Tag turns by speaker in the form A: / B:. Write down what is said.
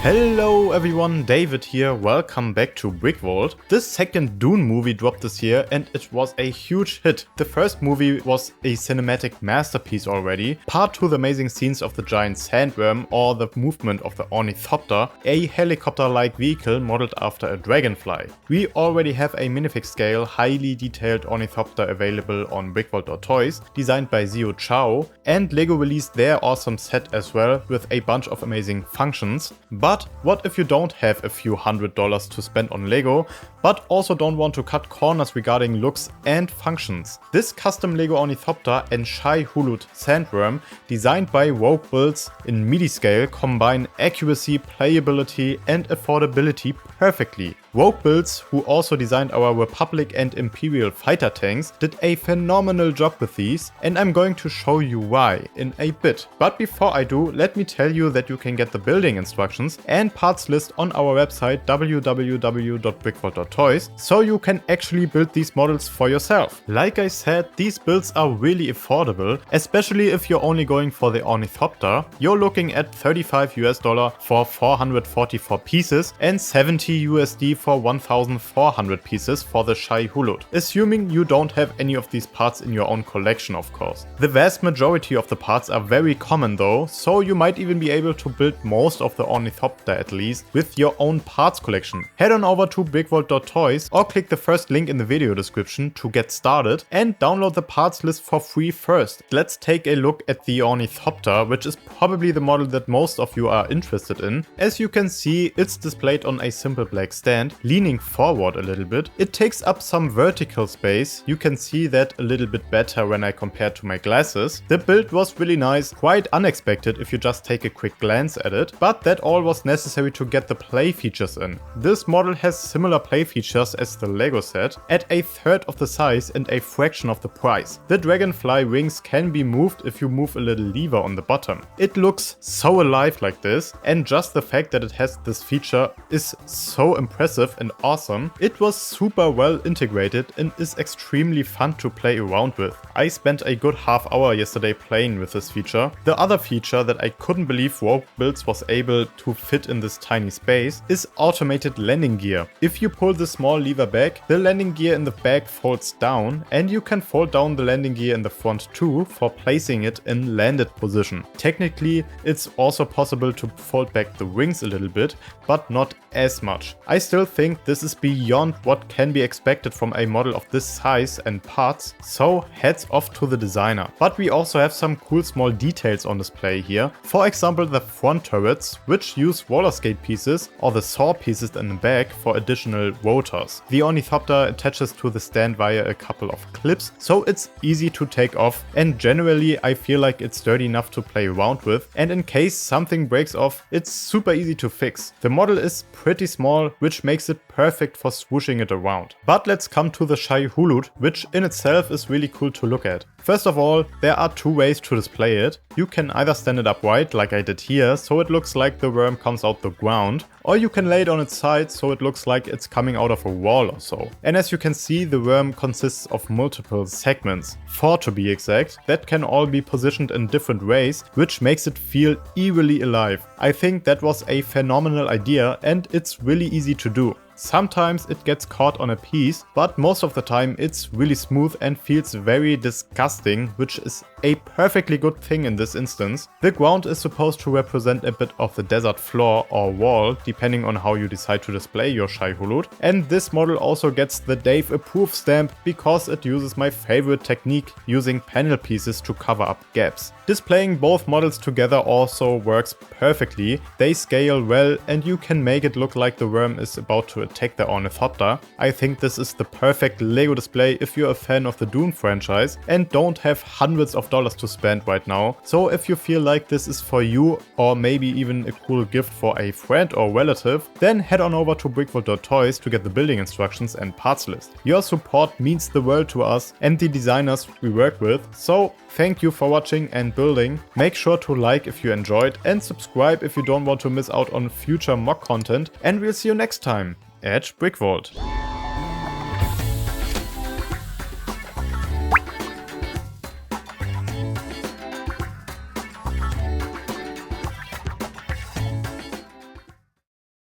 A: Hello everyone, David here, welcome back to BrickVault. This second Dune movie dropped this year and it was a huge hit. The first movie was a cinematic masterpiece already, part to the amazing scenes of the giant sandworm or the movement of the Ornithopter, a helicopter-like vehicle modeled after a dragonfly. We already have a minifig scale, highly detailed Ornithopter available on BrickVault.toys, designed by Zio Chao, and LEGO released their awesome set as well with a bunch of amazing functions. But what if you don't have a few $100s to spend on LEGO, but also don't want to cut corners regarding looks and functions? This custom LEGO Ornithopter and Shai-Hulud sandworm, designed by Rogue Builds in Midi scale, combine accuracy, playability and affordability perfectly. Rogue Builds, who also designed our Republic and Imperial fighter tanks, did a phenomenal job with these, and I'm going to show you why in a bit. But before I do, let me tell you that you can get the building instructions and parts list on our website www.brickvault.toys, so you can actually build these models for yourself. Like I said, these builds are really affordable, especially if you're only going for the Ornithopter. You're looking at $35 for 444 pieces and $70 for 1,400 pieces for the Shai-Hulud, assuming you don't have any of these parts in your own collection, of course. The vast majority of the parts are very common though, so you might even be able to build most of the Ornithopter at least with your own parts collection. Head on over to BrickVault.toys or click the first link in the video description to get started and download the parts list for free first. Let's take a look at the Ornithopter, which is probably the model that most of you are interested in. As you can see, it's displayed on a simple black stand, leaning forward a little bit. It takes up some vertical space. You can see that a little bit better when I compare to my glasses. The build was really nice, quite unexpected if you just take a quick glance at it, but that all was necessary to get the play features in. This model has similar play features as the LEGO set, at a third of the size and a fraction of the price. The dragonfly wings can be moved if you move a little lever on the bottom. It looks so alive like this, and just the fact that it has this feature is so impressive and awesome. It was super well integrated and is extremely fun to play around with. I spent a good half hour yesterday playing with this feature. The other feature that I couldn't believe Rogue Builds was able to fit in this tiny space is automated landing gear. If you pull the small lever back, the landing gear in the back folds down, and you can fold down the landing gear in the front too for placing it in landed position. Technically, it's also possible to fold back the wings a little bit, but not as much. I still think this is beyond what can be expected from a model of this size and parts, so heads off to the designer. But we also have some cool small details on display here. For example, the front turrets, which use roller skate pieces, or the saw pieces in the back for additional rotors. The Ornithopter attaches to the stand via a couple of clips, so it's easy to take off, and generally I feel like it's sturdy enough to play around with, and in case something breaks off, it's super easy to fix. The model is pretty small, which makes it perfect for swooshing it around. But let's come to the Shai-Hulud, which in itself is really cool to look at. First of all, there are two ways to display it. You can either stand it upright like I did here, so it looks like the worm comes out the ground, or you can lay it on its side so it looks like it's coming out of a wall or so. And as you can see, the worm consists of multiple segments, 4 to be exact, that can all be positioned in different ways, which makes it feel eerily alive. I think that was a phenomenal idea and it's really easy to do. Sometimes it gets caught on a piece, but most of the time it's really smooth and feels very disgusting, which is a perfectly good thing in this instance. The ground is supposed to represent a bit of the desert floor or wall, depending on how you decide to display your Shai-Hulud. And this model also gets the Dave Approve stamp because it uses my favorite technique, using panel pieces to cover up gaps. Displaying both models together also works perfectly. They scale well and you can make it look like the worm is about to attack the Ornithopter. I think this is the perfect LEGO display if you're a fan of the Dune franchise and don't have hundreds of dollars to spend right now. So if you feel like this is for you, or maybe even a cool gift for a friend or relative, then head on over to BrickVault.toys to get the building instructions and parts list. Your support means the world to us and the designers we work with, so thank you for watching and building. Make sure to like if you enjoyed and subscribe if you don't want to miss out on future mock content, and we'll see you next time at BrickVault.